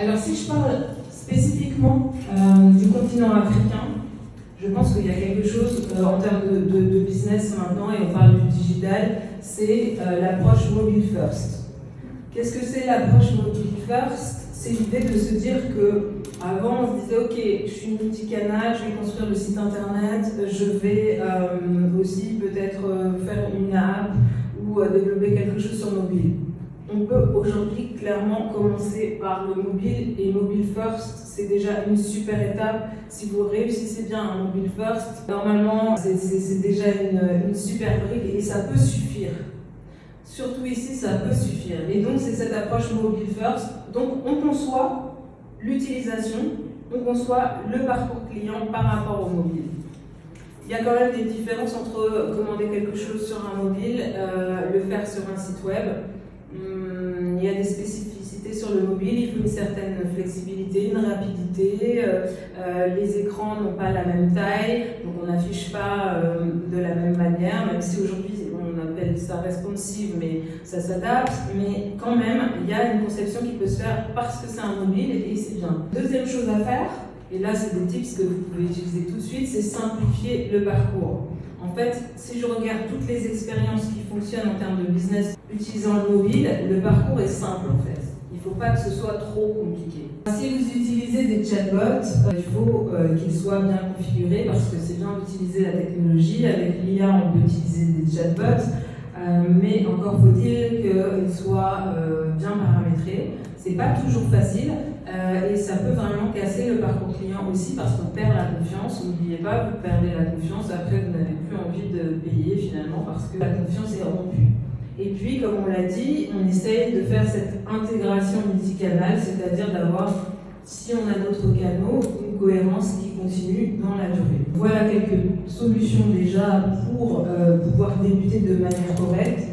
Alors si je parle spécifiquement du continent africain, je pense qu'il y a quelque chose en termes de business maintenant, et on parle du digital, c'est l'approche mobile first. Qu'est-ce que c'est l'approche mobile first? C'est l'idée de se dire que avant on se disait ok, je suis multicanal, je vais construire le site internet, je vais aussi peut-être faire une app ou développer quelque chose sur mobile. On peut aujourd'hui clairement commencer par le mobile, et mobile first, c'est déjà une super étape. Si vous réussissez bien un mobile first, normalement c'est déjà une super brique et ça peut suffire. Surtout ici, ça peut suffire. Et donc c'est cette approche mobile first. Donc on conçoit l'utilisation, on conçoit le parcours client par rapport au mobile. Il y a quand même des différences entre commander quelque chose sur un mobile, le faire sur un site web. Il y a des spécificités sur le mobile, il faut une certaine flexibilité, une rapidité, les écrans n'ont pas la même taille, donc on n'affiche pas de la même manière, même si aujourd'hui on appelle ça responsive, mais ça s'adapte, mais quand même il y a une conception qui peut se faire parce que c'est un mobile et c'est bien. Deuxième chose à faire, et là c'est des tips que vous pouvez utiliser tout de suite, c'est simplifier le parcours. En fait, si je regarde toutes les expériences qui fonctionnent en termes de business utilisant le mobile, le parcours est simple en fait. Il ne faut pas que ce soit trop compliqué. Si vous utilisez des chatbots, il faut qu'ils soient bien configurés parce que c'est bien d'utiliser la technologie. Avec l'IA, on peut utiliser des chatbots, mais encore faut-il qu'ils soient bien paramétrés. C'est pas toujours facile et ça peut vraiment casser le parcours client aussi parce qu'on perd la confiance. N'oubliez pas, vous perdez la confiance, après vous n'avez plus envie de payer finalement parce que la confiance est rompue. Et puis, comme on l'a dit, on essaye de faire cette intégration multicanale, c'est-à-dire d'avoir, si on a d'autres canaux, une cohérence qui continue dans la durée. Voilà quelques solutions déjà pour pouvoir débuter de manière correcte.